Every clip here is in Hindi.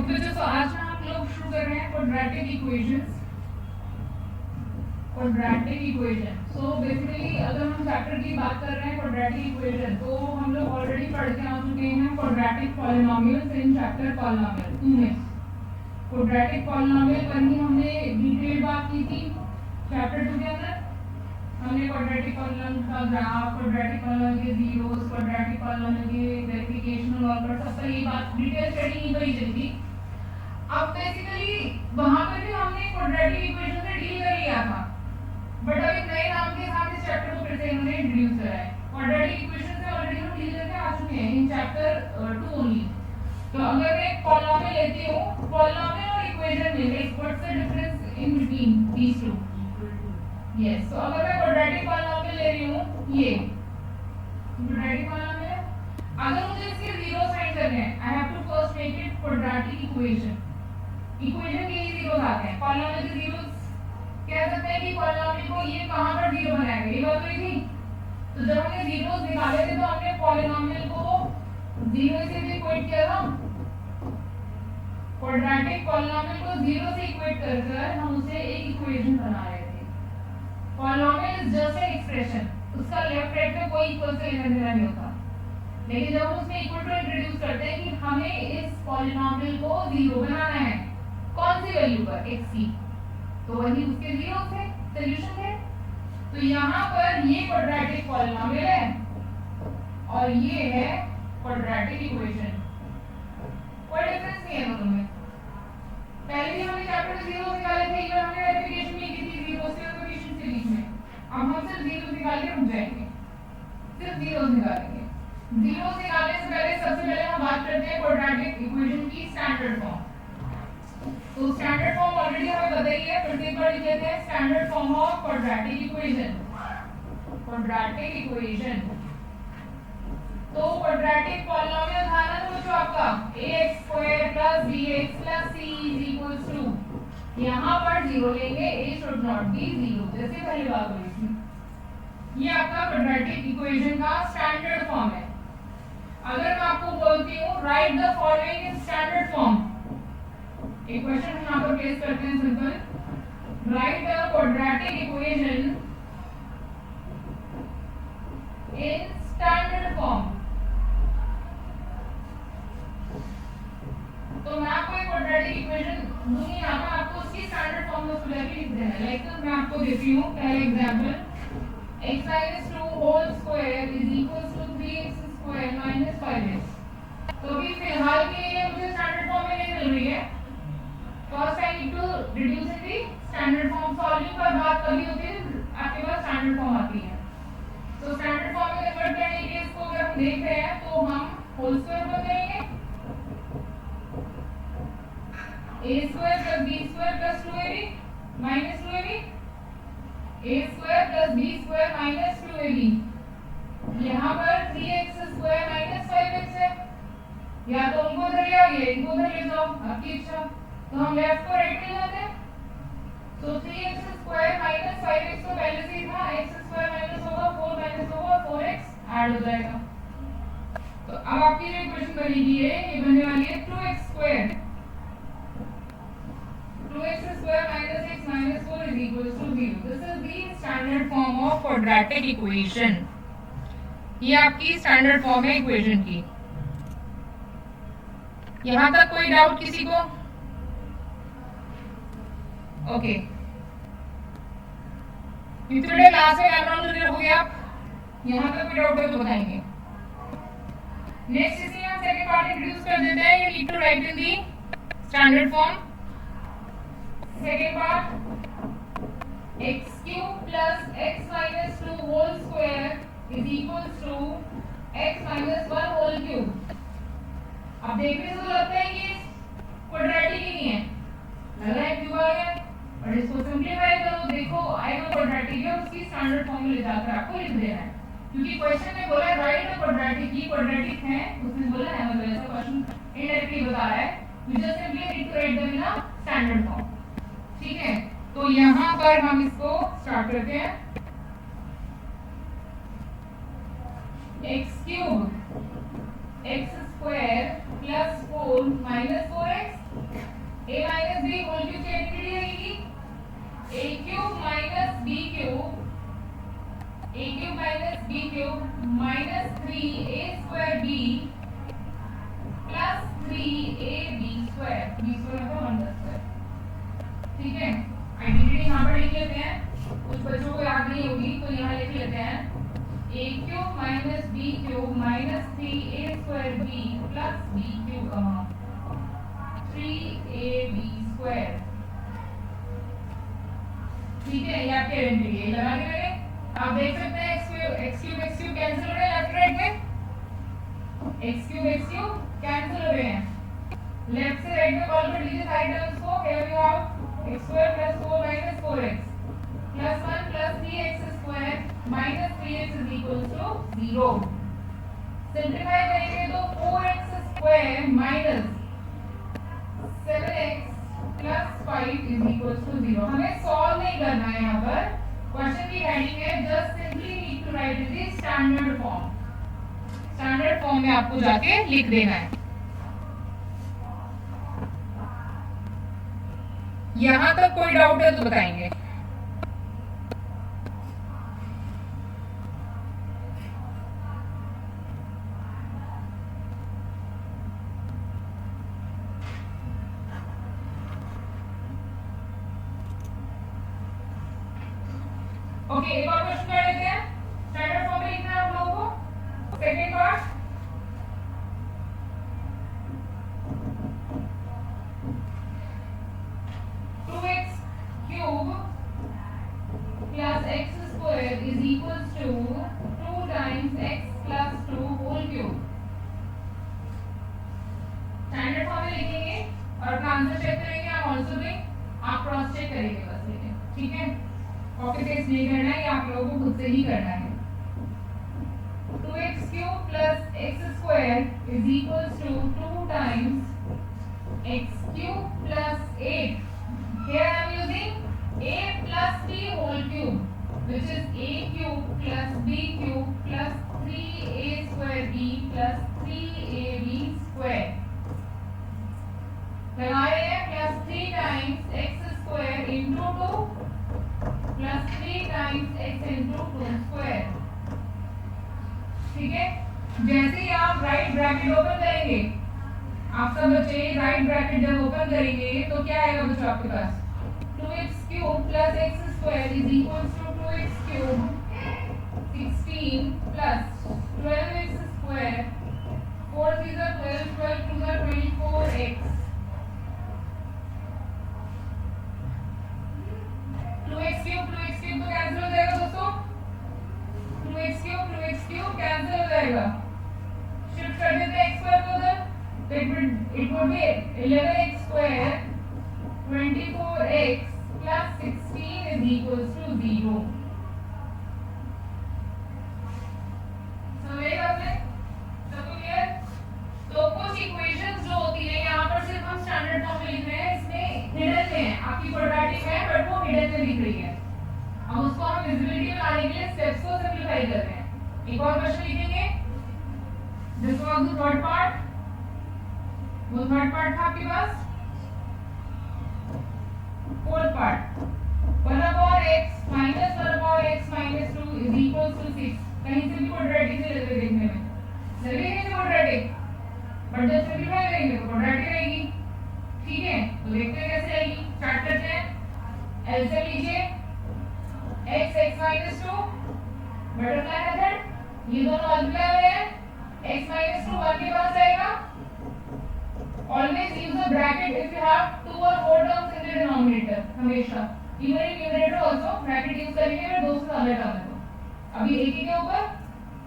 बच्चों तो आज ना हम लोग शुरू कर रहे हैं quadratic equations. Quadratic equation, so basically अगर हम चैप्टर की बात कर रहे हैं क्वाड्रेटिक इक्वेशन, तो हम लोग ऑलरेडी पढ़ के आ चुके हैं quadratic polynomials in chapter polynomial 2 में। क्वाड्रेटिक पॉलिनोमियल पर ही हमने डिटेल बात की थी चैप्टर 2 के अंदर। हमने क्वाड्रेटिक पॉलिनोमियल का ग्राफ, क्वाड्रेटिक पॉलिनोमियल के जीरोस, क्वाड्रेटिक पॉलिनोमियल के वेरिफिकेशन और सब पर ये बात डिटेल स्टडी नहीं करी चली थी। अब बेसिकली वहां पर भी हमने क्वाड्रेटिक इक्वेशन से डील कर लिया था, बट अब एक नए नाम के साथ इस चैप्टर को फिर से इन्होंने इंट्रोड्यूस करा है। क्वाड्रेटिक इक्वेशन से ऑलरेडी हम डील करके आ चुके हैं इन चैप्टर 2 ओनली। तो अगर मैं पॉलिनोमियल लेती हूं, पॉलिनोमियल और इक्वेशन में like what's the difference in between these two? Yes, तो अगर मैं क्वाड्रेटिक पॉलिनोमियल ले रही हूं, ये क्वाड्रेटिक पॉलिनोमियल, अगर मुझे इसके जीरो साइन करने हैं, I have to first make it quadratic equation. Equation के ही जीरोस आते हैं, पॉलिनोमियल के जीरोस कह सकते हैं कि पॉलिनोमियल को ये कहां पर जीरो बनाएंगे, ये बात हुई थी। तो जब हमने जीरोस निकाले थे तो हमने पॉलिनोमियल को जीरो से भी इक्वेट किया था। क्वाड्रेटिक पॉलिनोमियल को जीरो से इक्वेट कर हम उसे एक इक्वेशन बना रहे थे। Polynomial is just an expression, उसका लेफ्ट राइट में कोई इक्वल से लेना देना नहीं होता। लेकिन जब हम उसमें इक्वल टू इंट्रोड्यूस करते हैं कि हमें इस पॉलिनोमियल को जीरो बनाना है, कौन सी वैल्यू पर? x की, तो वही उसके जीरो थे, सॉल्यूशन थे। तो यहाँ पर ये क्वाड्रेटिक पॉलिनोमियल है और ये है क्वाड्रेटिक इक्वेशन। कोई डिफरेंस नहीं है दोनों में। पहले भी हमने चैप्टर में जीरो निकाले थे, इवन हमने वेरिफिकेशन भी की थी जीरो से और कोएफिशिएंट के बीच में। अब हम सिर्फ जीरो निकाल के रुक जाएंगे, सिर्फ जीरो निकालेंगे। जीरो निकालने से पहले सबसे पहले हम बात करते हैं क्वाड्रेटिक इक्वेशन की स्टैंडर्ड फॉर्म। तो स्टैंडर्ड फॉर्म ऑलरेडी हमें पता ही है, फिर से एक बार लिख लेते हैं standard form of quadratic equation. Quadratic equation, तो क्वाड्रेटिक पॉलिनोमियल था ना तो जो आपका ax² + bx + c = 2, यहाँ पर जीरो लेंगे, a should not be zero, जैसे पहली बात हुई थी। ये आपका क्वाड्रेटिक इक्वेशन का स्टैंडर्ड फॉर्म है। अगर मैं आपको बोलती हूँ right the following in standard form, एक क्वेश्चन यहाँ पर प्लेस करते हैं simple, right the quadratic equation in standard form. तो मैं आपको एक क्वाड्रेटिक इक्वेशन दूंगी, यहाँ पर आपको उसकी स्टैंडर्ड फॉर्म में उसको लेके लिख देना है। लाइक मैं आपको देती हूँ पहले example, x - 2 whole square = 3x² - 5x। तो अभी फिलहाल के लिए मुझे स्टैंडर्ड फॉर्म में नहीं मिल रही है। First I need to reduce in the standard form. Solving पर बात कभी होती है आपके पास स्टैंडर्ड फॉर्म आती है। तो स्टैंडर्ड फॉर्म में कन्वर्ट करने के लिए इसको अगर हम देख रहे हैं तो हम होल स्क्वायर कर देंगे, a² + b² + 2ab - 2ab, a² + b² - 2ab। यहाँ पर 3x² - 5x है, या तो उनको उधर ले आओ या इनको उधर ले जाओ, आपकी इच्छा। तो हम लेफ्ट को राइट ले जाते हैं। तो 3x² - 5x तो पहले से ही था, x² माइनस होगा 4 माइनस होगा 4x ऐड हो जाएगा। तो अब आपकी जो इक्वेशन बनेगी है ये बनने वाली है 2x² - x - 4 = 0। This is the standard form of quadratic equation. ये आपकी स्टैंडर्ड फॉर्म है इक्वेशन की। यहां तक कोई डाउट किसी को? ओके, टुडे क्लास में कैमरा ऑन रखोगे आप? यहां तक कोई डाउट है तो बताएंगे। नेक्स्ट इसी हम सेकंड पार्ट इंट्रोड्यूस कर देते हैं। You need to write in the standard form. Second part, x³ + x - 2 whole square = x - 1 whole cube. अब देखने से तो लगता है कि क्वाड्रेटिक ही नहीं है, लग रहा है क्यूब आ गया, और इसको सिंपलीफाई करो, देखो आएगा क्वाड्रेटिक है, उसकी स्टैंडर्ड फॉर्म में ले जाकर आपको लिख देना है। क्योंकि क्वेश्चन में बोला है राइट द क्वाड्रेटिक, ये क्वाड्रेटिक है, उसने बोला है, मतलब ऐसा क्वेश्चन इनडायरेक्टली बता रहा है। You just simply need to write them in a standard form. ठीक है, तो यहाँ पर हम इसको स्टार्ट करते हैं। x³ x² + 4 - 4x a minus B whole cube की आइडेंटिटी रहेगी a cube minus b cube minus 3a square b plus 3ab square, b square मतलब 1 स्क्वायर। ठीक है, आइडेंटिटी यहाँ पर लिख लेते हैं, कुछ बच्चों को याद नहीं होगी तो यहाँ लिख लेते हैं a cube minus b cube minus 3a square b plus b cube 3ab square. ठीक है, ये आपकी आइडेंटिटी है, लगा के लगे। आप देख सकते हैं x क्यूब कैंसिल हो रहे हैं लेफ्ट राइट में, x क्यूब कैंसिल हो रहे हैं लेफ्ट से राइट में। कॉल कर लीजिए साइड टर्म्स को, here you have x square plus 4 minus 4x plus 1 plus 3x square minus 3x is equal to 0। Simplify करेंगे तो 4x square minus 7x plus 5 is equal to 0। हमें सॉल्व नहीं करना है, यहाँ पर क्वेश्चन की हेडिंग है just simply need to write in the standard form. Standard form में आपको जाके लिख देना है। यहां तक कोई डाउट है तो बताएंगे। ओके, एक और क्वेश्चन कर लेते हैं। स्टैंडर्ड फॉर्म में लिखना है आप लोगों को। Second part, plus x square is equals to 2 times x plus 2 whole cube। Standard form में लिखेंगे और अपना आंसर चेक करेंगे। आप ऑल्सो डूइंग, आप क्रॉस चेक करेंगे बस, लेकिन ठीक है, कॉपी पेस्ट नहीं करना है, ये आप लोगों को खुद से ही करना है। 2x cube plus x square is equals to 2 times x cube plus 8। Here I am using a plus b whole cube, which is a cube plus b cube plus 3a square b plus 3ab square। लगा रहे हैं plus 3 times x square into 2 plus 3 times x into 2 square। ठीक है, जैसे ही आप राइट ब्रैकेट ओपन करेंगे, आप सब बच्चे राइट ब्रैकेट जब ओपन करेंगे तो क्या आएगा बच्चों आपके पास? 2x cube plus x square is equals to 2x cube 16 plus 12x square 4 3 are 12 12 2 are 24x 2x cube तो कैंसिल हो जाएगा दोस्तों। 2x cube कैंसिल हो जाएगा। शिफ्ट कर देते हैं x स्क्वायर को उधर, तो it would be 11x square 24x plus 16 is equals to 0। समझे आपने? सबको क्लियर? तो कुछ इक्वेशंस जो होती है यहाँ पर सिर्फ हम स्टैंडर्ड फॉर्म में लिख रहे हैं, इसमें हिडन में है, आपकी क्वाड्रेटिक है बट वो हिडन में लिख रही है। अब उसको हम विजिबिलिटी में लाने के लिए स्टेप्स को सिंपलीफाई कर रहे हैं। एक और क्वेश्चन लिखेंगे, this was the third part. वो थर्ड पार्ट था आपके पास। Fourth part, 1/x minus 1/x minus 2 is equals to 6। कहीं से भी क्वाड्रेटिक नहीं लग रही देखने में, लगे नहीं क्वाड्रेटिक, बट जब सिंपलीफाई करेंगे तो क्वाड्रेटिक रहेगी। ठीक है, तो देखते हैं कैसे आएगी। स्टार्ट करते हैं, एलसीएम लीजिए, x minus 2 बटरफ्लाई मेथड, ये दोनों मल्टीप्लाई हो रहे हैं, x minus 2 1 के पास आएगा। Always use a bracket if you have 2 or 4 terms in the denominator। हमेशा even in numerator also bracket use करेंगे अगर 2 से ज्यादा टर्म है तो। अभी एक ही के ऊपर,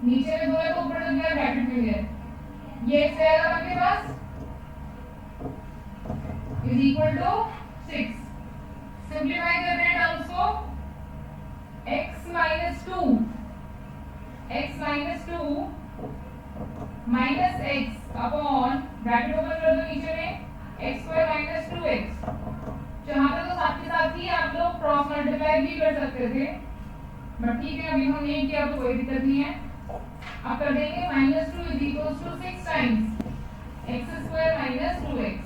नीचे में 2 है तो ऊपर तो क्या ब्रैकेट में है, ये x आएगा आपके पास is equal to 6। सिंपलीफाई कर रहे हैं टर्म्स को, x minus 2 minus x upon bracket open कर दो नीचे में x square minus 2x। जहां पे तो साथ के साथ ही आप लोग क्रॉस मल्टीप्लाई भी कर सकते थे, बट ठीक है अभी हम नहीं किया तो कोई दिक्कत नहीं है। अब कर देंगे -2 is equals to 6 times x square minus 2x।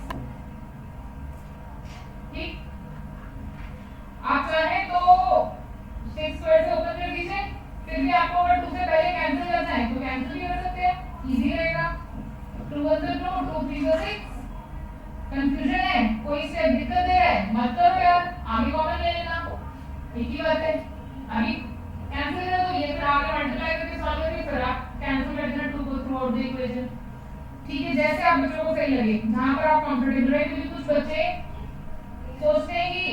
Confusion है, कोई से दिक्कत दे रहा है, मत करो यार, आगे कॉमन ले लेना, एक ही बात है। अभी कैंसिल कर दो, ये फिर आगे मल्टीप्लाई करके सॉल्व करिए, फिर आप कैंसिल कर देना 2 को थ्रू आउट द इक्वेशन। ठीक है, जैसे आप बच्चों को सही लगे, जहां पर आप कंफर्टेबल है, क्योंकि कुछ बच्चे सोचते हैं कि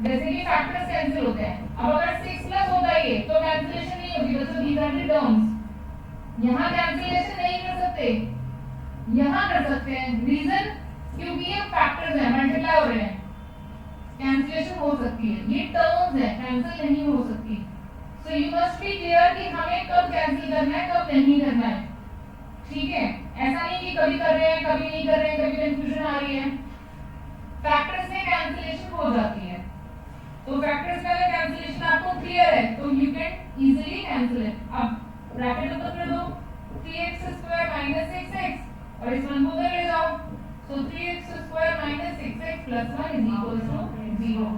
जैसे कि फैक्टर्स कैंसिल होते हैं, अब अगर 6 प्लस होता है तो कैंसिलेशन नहीं होगी बच्चों, दीज आर द टर्म्स। यहाँ कैंसिलेशन नहीं कर सकते, यहाँ कर सकते हैं, रीजन क्योंकि ये फैक्टर्स हैं, मल्टीप्लाई हो रहे हैं, कैंसिलेशन हो सकती है, ये टर्म्स है, कैंसिल नहीं हो सकती। So you must be clear कि हमें कब कैंसिल करना है, कब नहीं करना है। ठीक है, ऐसा नहीं कि कभी कर रहे हैं, कभी नहीं कर रहे हैं, कभी कंफ्यूजन आ रही है। फैक्टर्स में कैंसिलेशन हो जाती है, तो फैक्टर्स में अगर कैंसिलेशन आपको क्लियर है तो you can easily cancel it. अब ब्रैकेट ओपन कर दो, 3x² - 6x और इस वन को उधर ले जाओ, so 3x² - 6x + 1 = 0।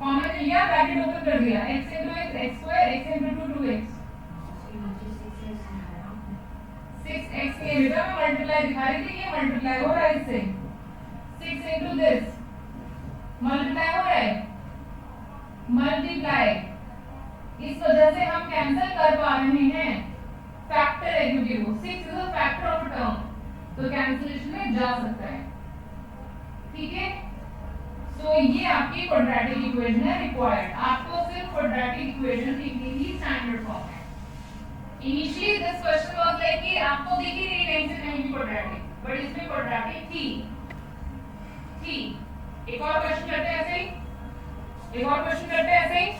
कॉमन लिया, ब्रैकेट ओपन कर दिया, x × x x² x × 2 2x, 6x के बेटा मैं मल्टीप्लाई दिखा रही थी, ये मल्टीप्लाई हो रहा है इससे, 6 × दिस मल्टीप्लाई हो रहा है, मल्टीप्लाई, इस वजह से हम कैंसिल कर पा रहे हैं, फैक्टर है क्योंकि वो 6 is a factor of term, तो कैंसिलेशन में जा सकता है। ठीक है, सो ये आपकी क्वाड्रेटिक इक्वेशन है रिक्वायर्ड, आपको सिर्फ क्वाड्रेटिक इक्वेशन लिखनी ही स्टैंडर्ड फॉर्म है। Initially this question was like कि आपको दिख ही नहीं रही से नहीं भी क्वाड्रेटिक, बट इसमें क्वाड्रेटिक थी। एक और क्वेश्चन करते हैं ऐसे ही, एक और क्वेश्चन करते हैं ऐसे ही।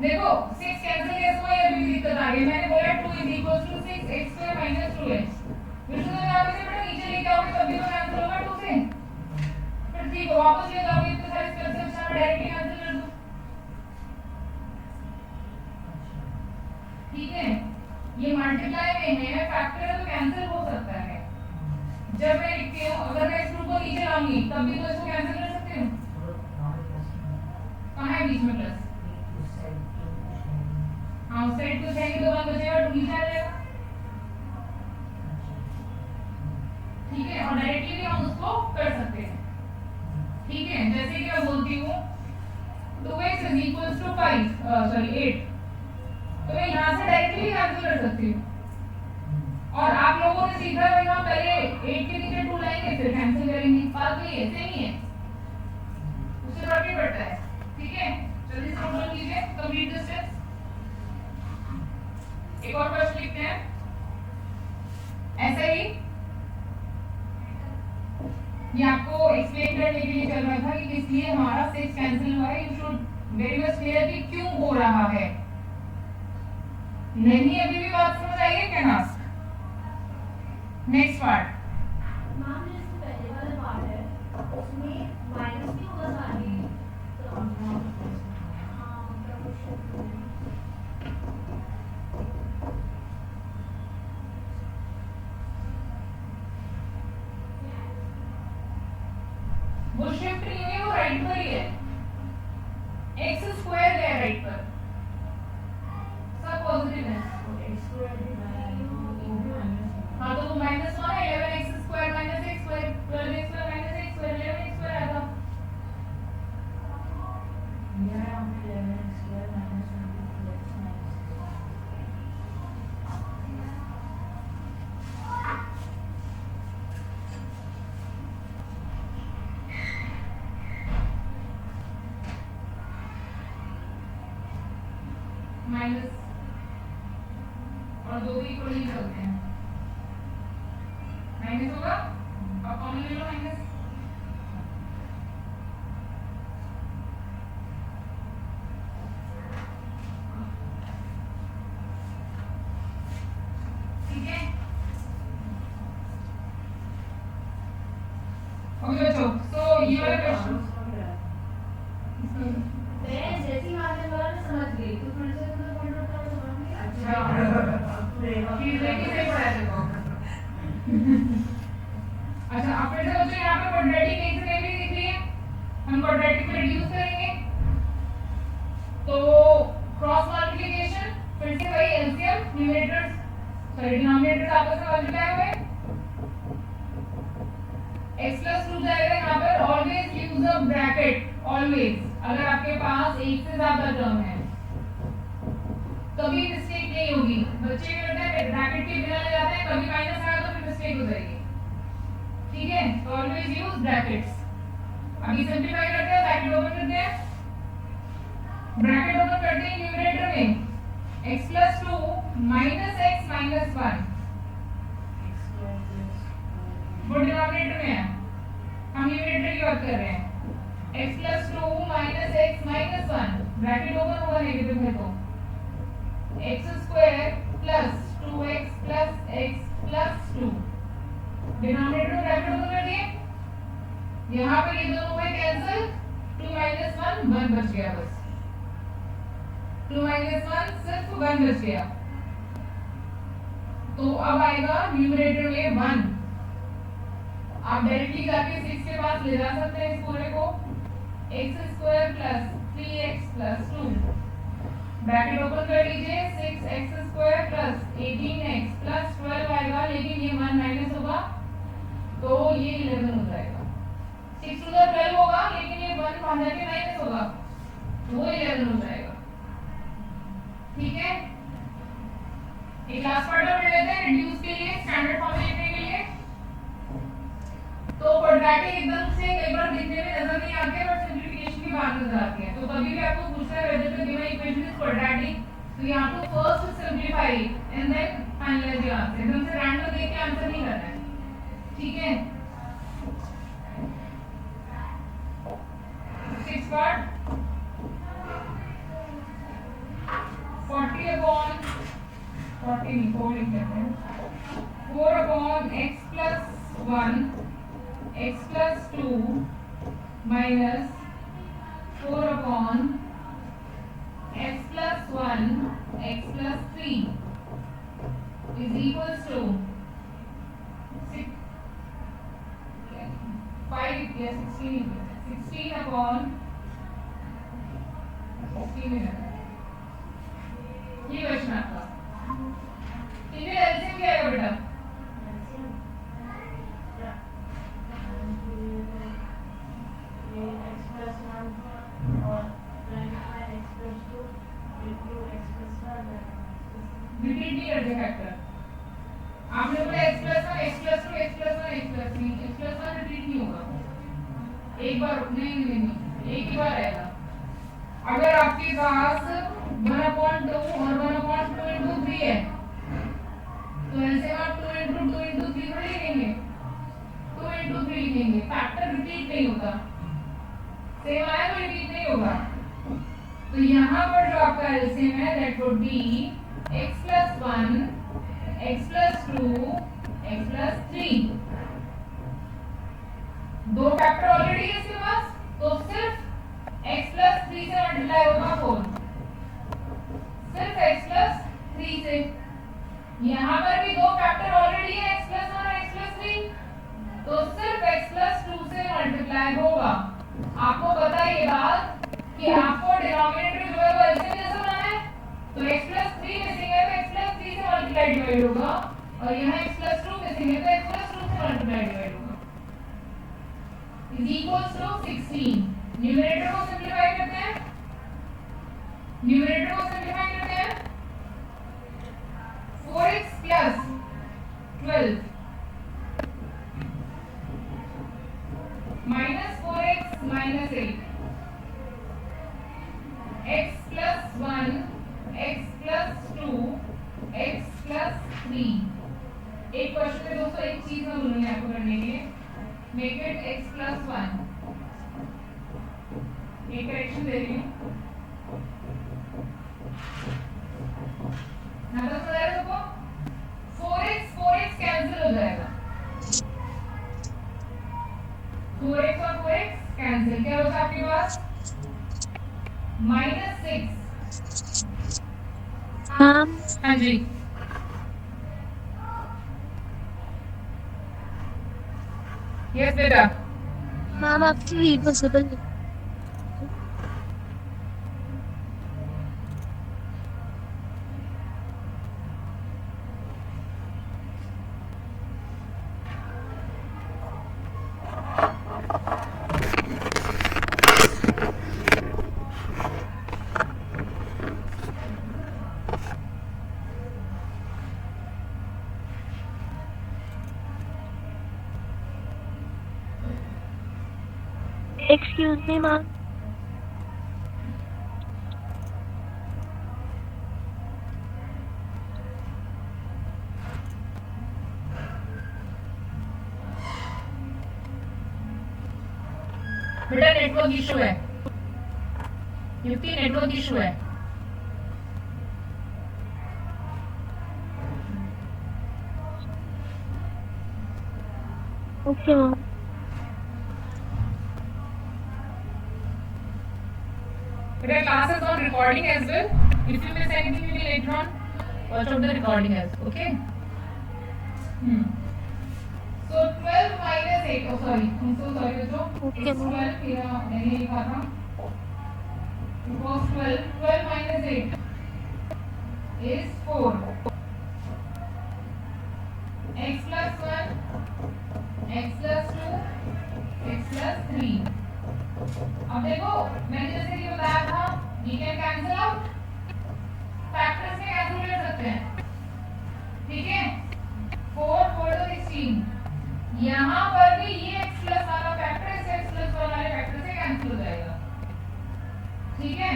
देखो 6 कैंसिल कैसे हुआ, ये भी दिक्कत आ गई, मैंने बोला 2 = 6 x² - 2x, विष्णु तो आप इसे बेटा नीचे लेके आओगे तब भी तो कैंसिल होगा 2 से, फिर 3 को वापस ले जाओगे, इतने सारे स्टेप्स से अच्छा मैं डायरेक्टली कैंसिल कर दूं। ठीक है, ये मल्टीप्लाई में है, फैक्टर है तो कैंसिल हो सकता है। जब मैं लिखती हूँ, अगर मैं इस 2 को नीचे लाऊंगी तब भी तो इसको कैंसिल कर सकती हूँ, कहाँ है बीच में प्लस, हाँ उस साइड को चाहिए तो 1 बचेगा, 2 नीचे आ जाएगा। ठीक है, और डायरेक्टली भी हम उसको कर सकते हैं। ठीक है, जैसे कि मैं बोलती हूँ 2x = 8, तो मैं यहाँ से डायरेक्टली भी कैंसिल कर सकती हूँ। और आप लोगों ने सीखा है ना, पहले 8 के नीचे 2 लाएंगे फिर कैंसिल करेंगे, बात नहीं है, सेम ही है, उससे फर्क नहीं पड़ता है। ठीक है, जल्दी से नोट कीजिए, कंप्लीट द स्टेप्स। एक और क्वेश्चन लिखते हैं ऐसे ही, ये आपको एक्सप्लेन करने के लिए चल रहा था कि किस लिए हमारा 6 कैंसिल हुआ है, you should very much clear कि क्यों हो रहा है। नहीं अभी भी बात समझ आई है क्या ना? नेक्स्ट पार्ट, मैम जैसे पहले वाला पार्ट है उसमें माइनस नहीं होगा सारी, वो शिफ्ट नहीं है, वो राइट पर ही है, x² है राइट पर, सब पॉजिटिव है। हाँ तो वो -1 है, 11x² - x², 12x² - x², 11x² आएगा। माइनस और 2 भी इक्वल ही चलते हैं, माइनस होगा, अब कॉमन ले लो माइनस, ठीक है। ओके बच्चों, तो ये वाला क्वेश्चन मैं जैसी बात है बार समझ गई, तो फिर से तो पॉइंट आउट करना समझ गई। अच्छा चीज लेके से पढ़ा देखो। अच्छा आप फिर से बच्चों यहाँ पे क्वाड्रेटिक एक से कहीं भी दिख रही है, हम क्वाड्रेटिक में रिड्यूस करेंगे तो क्रॉस मल्टीप्लिकेशन, फिर न्यूमरेटर्स सॉरी डिनोमिनेटर्स आपस में मल्टीप्लाई हुए, x प्लस 2 जाएगा यहाँ पर। Always use a bracket, always. अगर आपके पास एक से ज्यादा टर्म है कभी मिस्टेक नहीं होगी। बच्चे क्या करते हैं ब्रैकेट के बिना ले जाते हैं, कभी माइनस आया तो फिर मिस्टेक हो जाएगी। ठीक है, तो ऑलवेज यूज ब्रैकेट्स। अभी सिंपलीफाई करते हैं, ब्रैकेट ओपन करते हैं, ब्रैकेट ओपन करते हैं न्यूमरेटर में x plus 2 minus x minus 1, वो डिनोमिनेटर में है, हम न्यूमरेटर की बात कर रहे हैं। x plus 2 minus x minus 1, bracket open होगा नेगेटिव है तो x square plus 2x plus x plus 2, denominator में ब्रैकेट ओपन कर दिए, यहाँ पर ये दोनों हुए कैंसिल, 2 माइनस 1 1 बच गया, बस 2 माइनस 1 सिर्फ 1 बच गया। तो अब आएगा न्यूमरेटर में 1, आप डायरेक्टली जाके 6 के पास ले जा सकते हैं इस पूरे को, x square plus 3x plus 2, bracket open कर लीजिए, 6x square plus 18x plus 12 आएगा, लेकिन ये 1 माइनस होगा तो ये 11 हो जाएगा। 6 टू द 12 होगा, लेकिन ये 1 वहां जाके माइनस होगा, वो 11 हो जाएगा। ठीक है, एक लास्ट पार्ट और लेते हैं रिड्यूस के लिए, स्टैंडर्ड फॉर्म लिखने के लिए। तो क्वाड्रेटिक एकदम से कई बार दिखने में नजर नहीं आते, बट सिंपलीफिकेशन की बात नजर आती है। तो कभी भी आपको पूछता है whether the given equation is quadratic, तो you have to first simplify and then finalize your answer। एकदम से रैंडम देख के आंसर नहीं करना है, ठीक है। 6 पार्ट 40 अपॉन 40 नहीं 4 लिख लेते हैं, 4 upon x plus 1 x plus 2 minus 4 upon x plus 1 x plus 3 is equals to 16 upon 16 ये क्वेश्चन आपका। इनमें एलसीएम क्या आएगा बेटा? रिपीट नहीं करते फैक्टर, आपने बोला x plus 1 x plus 2 x plus 1 x plus 3, x plus 1 repeat नहीं होगा, एक बार नहीं एक ही बार आएगा। अगर आपके पास 1/2 और 1/2 into 3 है तो ऐसे आप 2 into 2 into 3 थोड़ी लिखेंगे, 2 into 3 लिखेंगे, फैक्टर रिपीट नहीं होता, सेम आया तो रिपीट नहीं होगा। तो यहाँ पर जो आपका एलसीएम है that would be x plus 1 x plus 2 x plus 3, दो फैक्टर ऑलरेडी है इसके पास, तो सिर्फ x plus 3 से मल्टीप्लाई होगा 4, सिर्फ x plus 3 से। यहाँ पर भी दो फैक्टर ऑलरेडी है x plus 1 और x plus 3, तो सिर्फ x plus 2 से मल्टीप्लाई होगा। आपको पता है ये बात कि आपको डिनोमिनेटर जो है वो ऐसे जैसा बनाना है, तो x plus 3 मिसिंग है तो x plus 3 से मल्टीप्लाई डिवाइड होगा, और यहाँ x plus 2 मिसिंग है तो x plus 2 से मल्टीप्लाई डिवाइड होगा, इज इक्वल्स टू 16। न्यूमरेटर को सिंपलीफाई करते हैं, न्यूमरेटर को सिंपलीफाई करते हैं, 4x plus 12 minus 4x minus 8, x plus 1 x plus 2 x plus 3। एक क्वेश्चन में दोस्तों एक चीज मैं भूलूंगी आपको करने के लिए, मेक इट x plus 1, एक करेक्शन दे रही हूँ, नंबर समझ आया सबको? 4x कैंसिल हो जाएगा, 4x और 4x कैंसिल, क्या होगा आपके पास -6। हाँ जी यस बेटा। मैम आपकी रिवर्सिबल Excuse me, ma'am. बेटा नेटवर्क इशू है, युक्ति नेटवर्क इशू है। Okay, ma'am. Better class is on recording as well. If you miss anything, you will later on watch out the recording as well. Okay. So 12 minus 8. Oh sorry, I'm so sorry बच्चों. Okay, It's ma'am. 12 मेरा मैंने लिखा था. It was 12. 12 minus 8 is 4. X plus 1, X plus 2, X plus 3. अब देखो मैंने जैसे कि बताया था we can cancel out, factors में कैंसिल कर सकते हैं, ठीक है। 4 4 तो 16, यहाँ पर भी ये x प्लस वाला फैक्टर इस x प्लस वाले फैक्टर से कैंसिल हो जाएगा, ठीक है।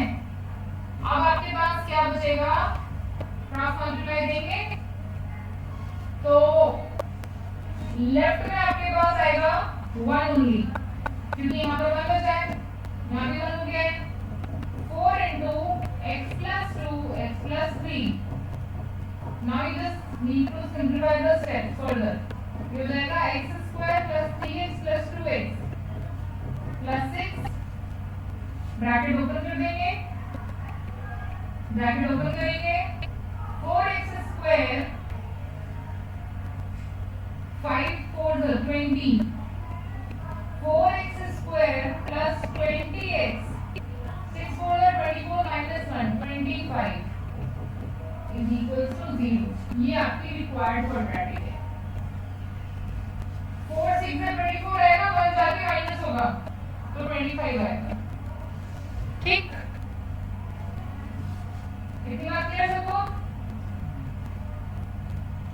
अब आपके पास क्या बचेगा, क्रॉस मल्टीप्लाई देंगे तो लेफ्ट में आपके पास आएगा 1 ओनली, क्योंकि यहाँ पर 1 बचा है, यहाँ भी 1 हो गया है। 4 into x plus 2 x plus 3. Now you just need to simplify the steps further. ये हो जाएगा x square plus 3x plus 2x plus 6. Bracket open कर देंगे, ब्रैकेट ओपन करेंगे 4x square 5 4 20. 4x square plus 20x 6 4 24 minus 1 25 is equals to 0. ये आपकी रिक्वायर्ड क्वाड्रेटिक है। 4 6 में 24 रहेगा, 1 जाके माइनस होगा तो 25 आएगा, ठीक। इतनी बात क्लियर सबको?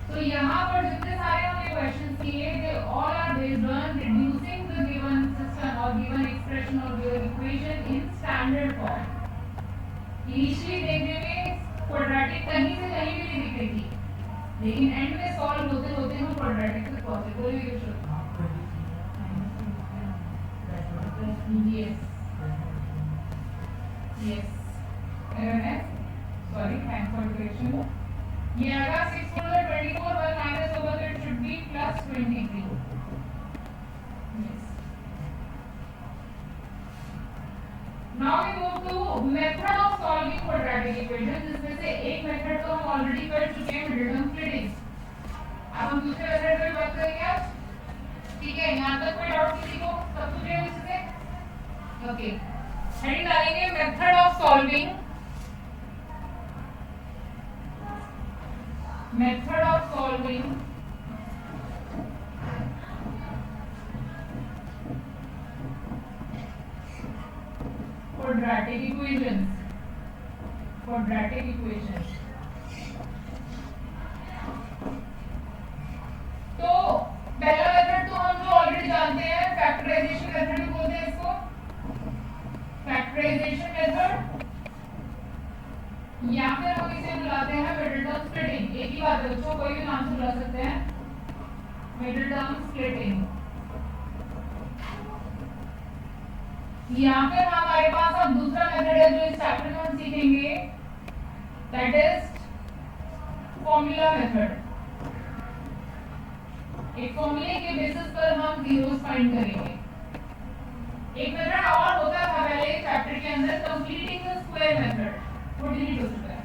तो यहाँ पर जितने सारे हमने क्वेश्चंस किए थे all are based on reducing the given system or given expression or given equation in standard form. Initially देखने में क्वाड्रेटिक कहीं से कहीं भी नहीं दिख रही थी, लेकिन एंड में सॉल्व होते होते हम क्वाड्रेटिक से पहुंचे। कोई भी क्वेश्चन यस एरर है, सॉरी, थैंक्स फॉर करेक्शन। ये आएगा 6 4 24 1 माइनस होगा तो it should be plus 23। Now we move to method of solving quadratic equation, जिसमें से एक मेथड तो हम ऑलरेडी कर चुके हैं, मिडिल टर्म स्प्लिटिंग। अब हम दूसरे मेथड पर बात करेंगे आज, ठीक है। यहाँ तक कोई डाउट किसी को, सब कुछ है इससे? ओके, हेडिंग डालेंगे method of solving, method of solving quadratic equations, quadratic equations। तो पहला मेथड तो हम जो ऑलरेडी जानते हैं, फैक्टराइजेशन मेथड भी बोलते हैं इसको, फैक्टराइजेशन मेथड, या फिर हम इसे बुलाते हैं मिडिल टर्म स्प्लिटिंग। एक ही बात है बच्चों, कोई भी नाम से बुला सकते हैं, मिडिल टर्म स्प्लिटिंग। यहाँ पर हमारे पास अब दूसरा मेथड है जो इस चैप्टर में हम सीखेंगे, दैट इज फॉर्मूला मेथड। एक फॉर्मूले के बेसिस पर हम जीरोस फाइंड करेंगे। एक मेथड और होता था पहले चैप्टर के अंदर, कंप्लीटिंग द स्क्वायर मेथड, वो डिलीट हो चुका है,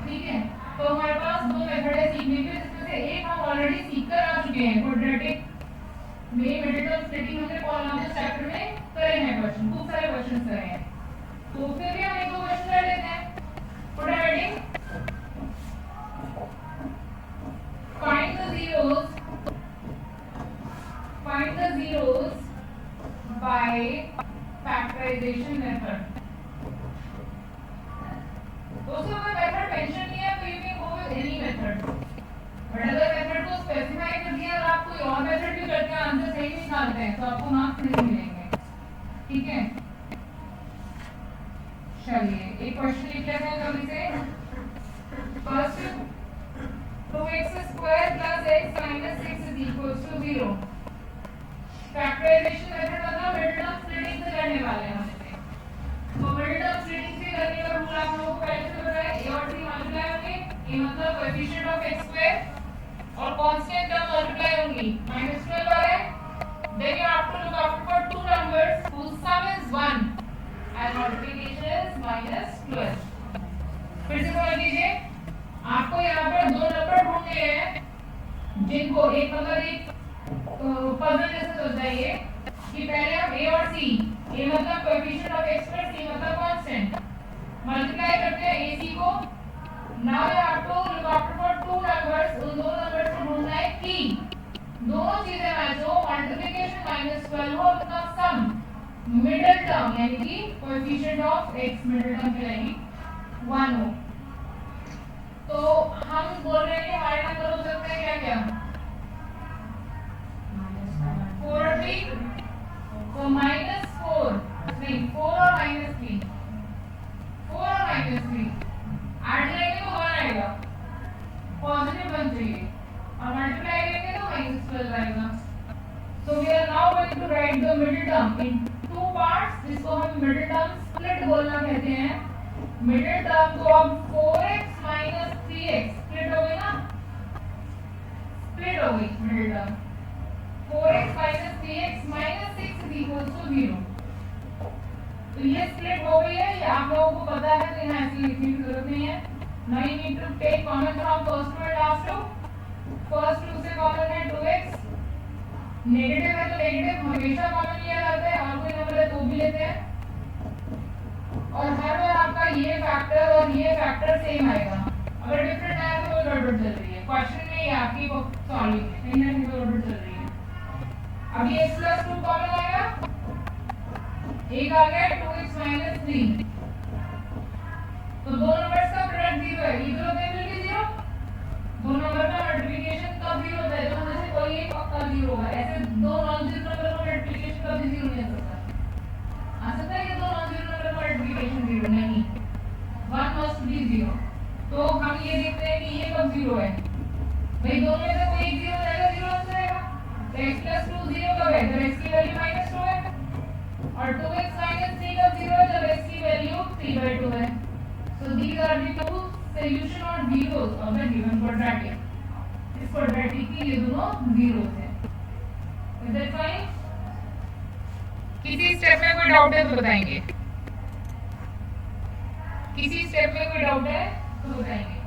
ठीक है। तो हमारे पास दो मेथड है सीखने के, जिसमें से एक हम ऑलरेडी सीख कर आ चुके हैं, क्वाड्रेटिक में मिडिल टर्म स्प्लिटिंग हमने पॉलिनोमियल चैप्टर में करे हैं क्वेश्चन, खूब सारे क्वेश्चन करे हैं। तो फिर भी हम एक दो क्वेश्चन कर लेते हैं। Quadratic, find the zeros, find the zeros by factorization method. दोस्तों अगर मेथड मेंशन नहीं है तो you can go with any method, but अगर मेथड को स्पेसिफाई कर दिया और आप कोई और मेथड भी करके आंसर सही निकालते हैं तो आपको मार्क्स नहीं मिलेंगे। ठीक है, चलिए एक क्वेश्चन लिख लेते हैं जल्दी से। First 2x square plus x minus 6 is equal to 0। Factorization method मतलब मिडिल टर्म स्प्लिटिंग से करने वाले हैं हम इसे। तो मिडिल टर्म स्प्लिटिंग से करने का रूल आप लोगों को पहले से पता है, a और c मल्टीप्लाई होंगे, ये मतलब कोएफिशिएंट ऑफ x स्क्वायर और कांस्टेंट टर्म मल्टीप्लाई होंगी, -12 आ रहा है। then you have to look after for two numbers whose sum is 1 and multiplication is -12। फिर से समझ लीजिए, आपको यहाँ पर दो नंबर ढूंढने हैं जिनको एक मतलब एक पजल जैसे सोच जाइए कि पहले हम a और c, a मतलब coefficient of x plus c मतलब कांस्टेंट, मल्टीप्लाई करते हैं ac को। Now you have to look after for two numbers, उन दो नंबर्स को ढूंढना है कि दोनों चीजें मैच हो, मल्टीप्लिकेशन -12 हो, उनका सम मिडिल टर्म यानी कि coefficient of x middle term कहलाएगी 1 हो। तो हम बोल रहे हैं कि हमारे नंबर हो सकते हैं क्या क्या, 4 और 3, तो -4 नहीं 4 और -3, 4 और -3 ऐड करेंगे तो 1 आएगा, पॉजिटिव बन जाएगी, और मल्टीप्लाई करेंगे तो -12 आएगा। So we are now going to write the middle term in two parts, जिसको हम मिडिल टर्म स्प्लिट बोलना कहते हैं। मिडिल टर्म को अब 4x माइनस 3x स्प्लिट हो गई ना, स्प्लिट हो गई middle term, 4x minus 3x minus 6 equals to 0। तो ये स्प्लिट हो गई है, ये आप लोगों को पता है, तो यहाँ ऐसे लिखने की जरूरत नहीं है। Now you need to take common from first two and last two. First two से कॉमन है 2x, नेगेटिव है तो नेगेटिव हमेशा कॉमन लिया जाता है, और कोई नंबर है तो भी लेते हैं, और हर बार आपका ये फैक्टर और ये फैक्टर सेम आएगा। अगर डिफरेंट आया तो गड़बड़ चल रही है, क्वेश्चन में ही आपकी सॉल्विंग है, कहीं ना कहीं गड़बड़ चल रही है। अब ये x प्लस 2 कॉमन आएगा, एक आ गया 2x माइनस 3, तो दो नंबर्स का प्रोडक्ट 0 है, इधर उधर मिल के 0, दो नंबर का मल्टीप्लिकेशन कब 0 होता है, तो उनमें से कोई एक पक्का 0 होगा। ऐसे दो नॉन जीरो नंबर का मल्टीप्लिकेशन कभी 0 नहीं हो सकता, आ सकता है कि दो नॉन जीरो नंबर का मल्टीप्लिकेशन 0 नहीं, 1 मस्ट बी 0। तो हम ये देखते हैं कि ये कब 0 है, भाई दोनों में से कोई एक 0 रहेगा, 0 बन जाएगा। तो x प्लस 2 0 कब है, जब x की वैल्यू -2 है, और 2x माइनस 3 कब 0 है, जब x की वैल्यू 3/2 है। So these are the two solution or zeros of the given quadratic. इस quadratic की ये दोनों zeros हैं। Is that fine? किसी स्टेप में कोई डाउट है तो बताएंगे, किसी स्टेप में कोई डाउट है तो बताएंगे।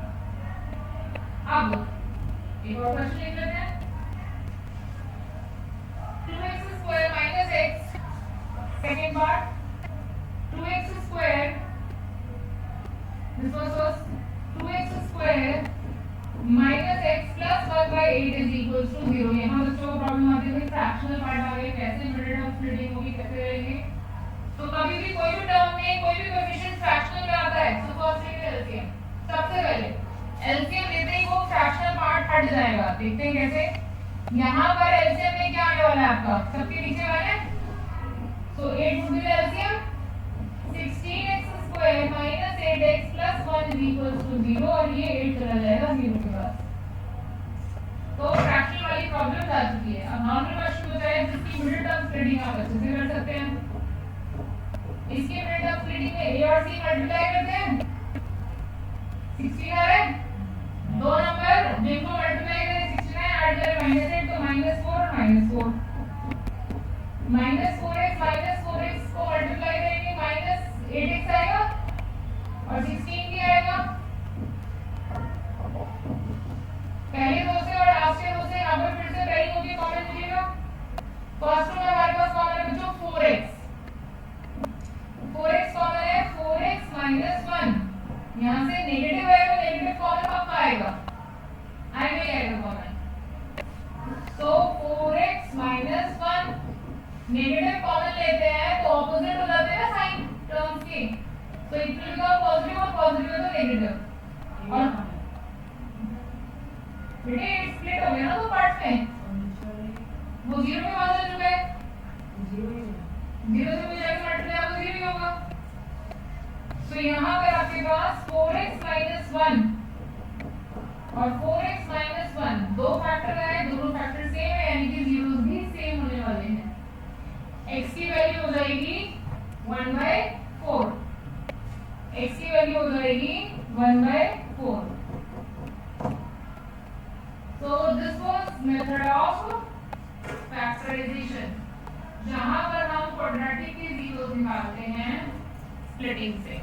अब एक और क्वेश्चन लिख लेते हैं। 2x square minus x, second part, 2x square, this was 2x square minus x plus 1/8 is equals to 0। यहाँ बच्चों को प्रॉब्लम आती है, फ्रैक्शनल पार्ट आ गए, कैसे मिडिल टर्म स्प्लिटिंग होगी, कैसे करेंगे। तो कभी भी कोई भी टर्म में कोई भी कोएफिशिएंट फ्रैक्शनल में आता है, तो फर्स्ट लेंगे एलसीएम। सबसे पहले एलसीएम लेते ही वो फ्रैक्शनल पार्ट हट जाएगा, देखते हैं कैसे। यहाँ पर एलसीएम में क्या आने वाला है आपका, सबके नीचे वाले, so 8 would be the LCM, 16x square minus 8x plus 1 is equals to 0, और ये 8 चला जाएगा 0 के पास। तो फ्रैक्शन वाली प्रॉब्लम आ चुकी है। अब नॉर्मल क्वेश्चन होता है जिसकी मिडिल टर्म स्प्लिटिंग आप अच्छे से कर सकते हैं। इसके मिडिल टर्म स्प्लिटिंग में a और c मल्टीप्लाई करते हैं, 16 आ रहा है, दो नंबर जिनको मल्टीप्लाई करें 69 ऐड करें -8 तो -4 और -4, -4x को मल्टीप्लाई करेंगे -8x आएगा, और 16 क्या आएगा, पहले दो से और लास्ट के दो से यहाँ पर फिर से पहली दो की कॉमन लीजिएगा। फर्स्ट में हमारे पास कॉमन है बच्चों 4x कॉमन है, 4x माइनस 1, यहाँ से नेगेटिव है तो नेगेटिव कॉमन पक्का आएगा, आएगा ही आएगा कॉमन। तो 4x माइनस 1 नेगेटिव कॉमन लेते हैं तो ऑपोजिट हो जाते हैं ना साइन टर्म्स के, तो इट विल बिकम पॉजिटिव, और पॉजिटिव है तो नेगेटिव, और बेटे स्प्लिट हो गया ना दो पार्ट्स में, वो 0 में बदल चुका है, 0 से मुझे तो यहाँ पर आपके पास 4x माइनस 1 और 4x माइनस 1 दो फैक्टर है, दोनों फैक्टर सेम है, यानी कि जीरोस भी सेम होने वाले हैं। x की वैल्यू हो जाएगी 1/4, x की वैल्यू हो जाएगी 1/4। So this was method of factorization, जहां पर हम क्वाड्रेटिक के जीरोस निकालते हैं स्प्लिटिंग से।